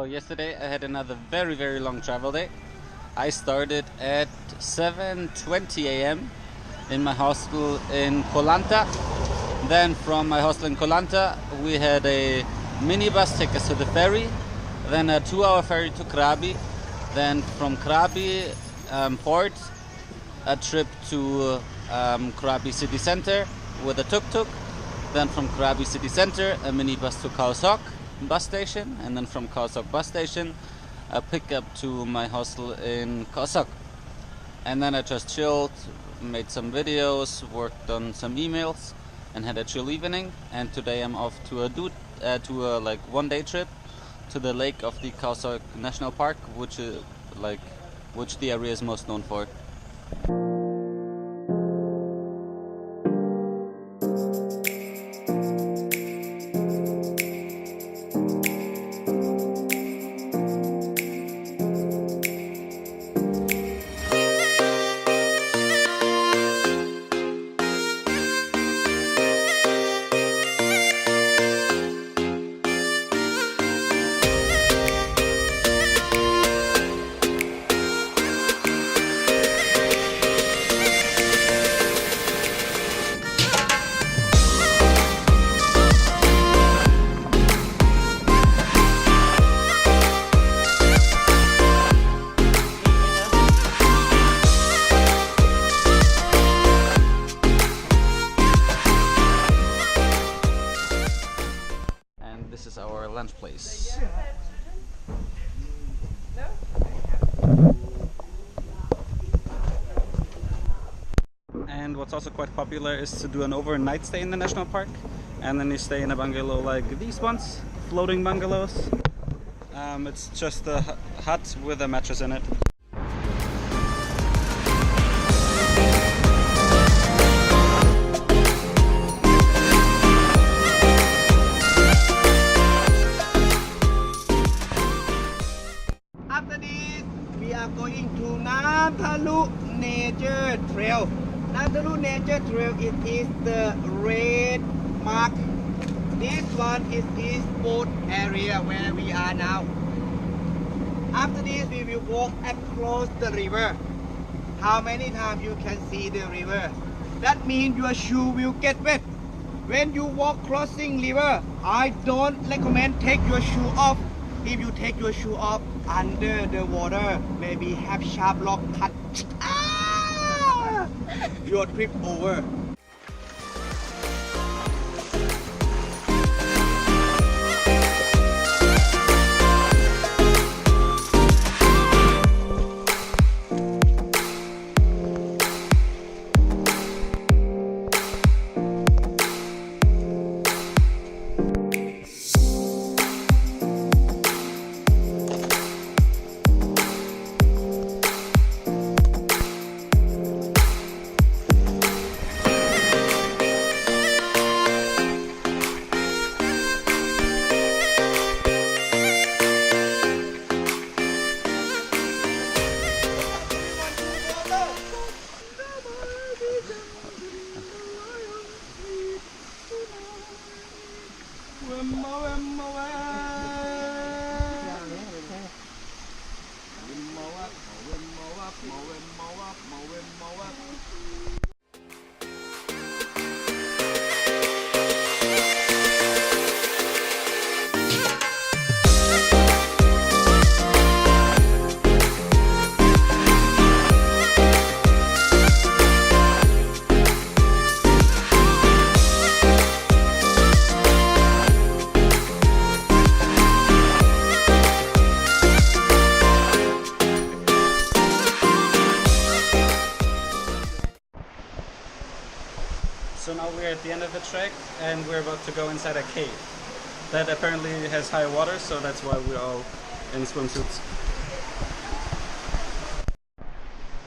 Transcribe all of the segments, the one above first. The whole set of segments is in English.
So yesterday I had another very long travel day. I started at 7:20 a.m. in my hostel in Kolanta. Then from my hostel in Kolanta we had a minibus take us to the ferry, then a 2-hour ferry to Krabi, then from Krabi port a trip to Krabi city center with a tuk-tuk, then from Krabi city center a minibus to Khao Sok bus station, and then from Khao Sok bus station a pickup to my hostel in Khao Sok. And then I just chilled, made some videos, worked on some emails, and had a chill evening. And today I'm off to a like 1-day trip to the lake of the Khao Sok National Park, which the area is most known for. This is our lunch place. And what's also quite popular is to do an overnight stay in the national park, and then you stay in a bungalow like these ones, floating bungalows. It's just a hut with a mattress in it. After this, we are going to Natalu Nature Trail. Natalu Nature Trail, it is the red mark. This one is East Boat area where we are now. After this, we will walk across the river. How many times you can see the river? That means your shoe will get wet. When you walk crossing river, I don't recommend take your shoe off. If you take your shoe off under the water, maybe have sharp rock cut. Your trip over. So now we're at the end of the trek and we're about to go inside a cave that apparently has high water, so that's why we're all in swimsuits.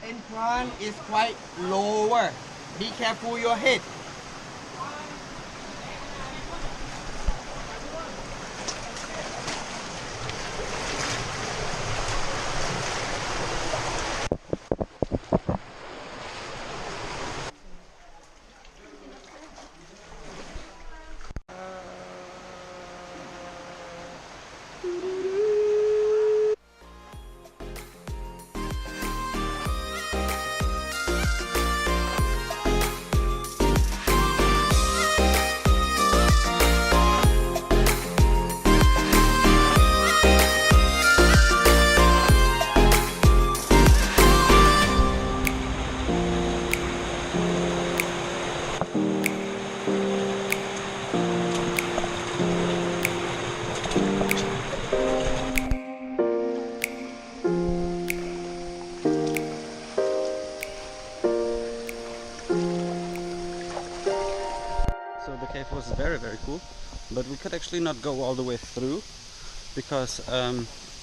In front is quite lower. Be careful your head. So the cave was very, very cool, but we could actually not go all the way through because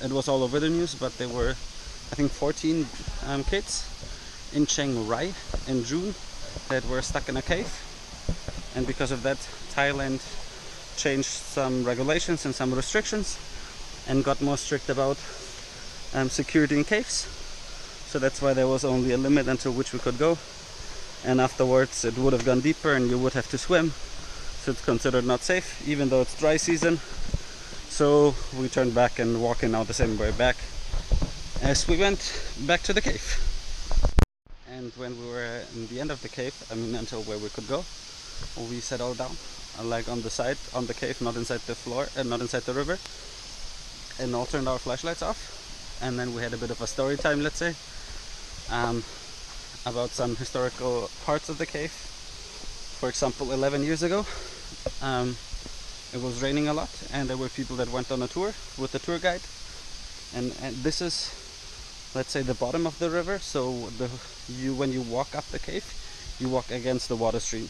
it was all over the news, but there were, I think, 14 kids in Chiang Rai in June that were stuck in a cave, and because of that Thailand changed some regulations and some restrictions and got more strict about security in caves. So that's why there was only a limit until which we could go, and afterwards it would have gone deeper and you would have to swim, so it's considered not safe even though it's dry season. So we turned back and walking now the same way back as we went back to the cave. And when we were in the end of the cave, I mean until where we could go, we settled down like on the side on the cave, not inside the floor and not inside the river, and all turned our flashlights off. And then we had a bit of a story time, let's say, about some historical parts of the cave. For example, 11 years ago it was raining a lot and there were people that went on a tour with the tour guide, and this is, let's say, the bottom of the river. So when you walk up the cave, you walk against the water stream,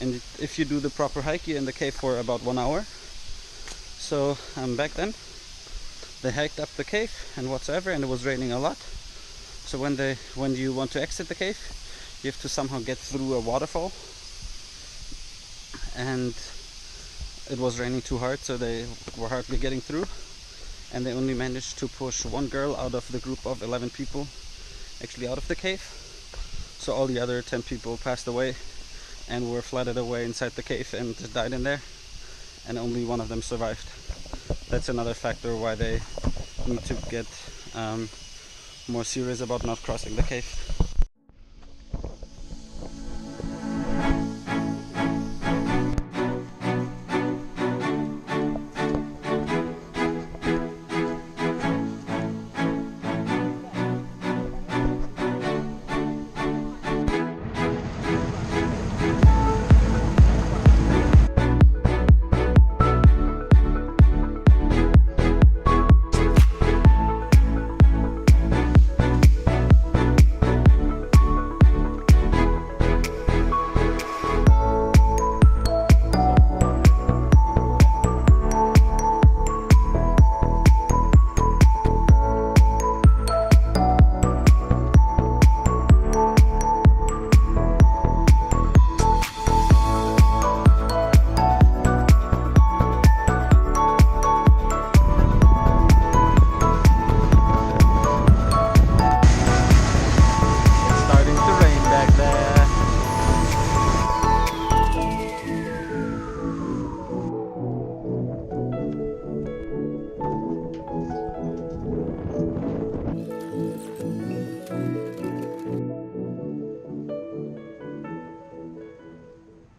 and if you do the proper hike, you're in the cave for about 1 hour. So back then they hiked up the cave and whatsoever, and it was raining a lot. So when you want to exit the cave, you have to somehow get through a waterfall, and it was raining too hard, so they were hardly getting through, and they only managed to push one girl out of the group of 11 people actually out of the cave. So all the other 10 people passed away and were flooded away inside the cave and died in there, and only one of them survived. That's another factor why they need to get more serious about not crossing the cave.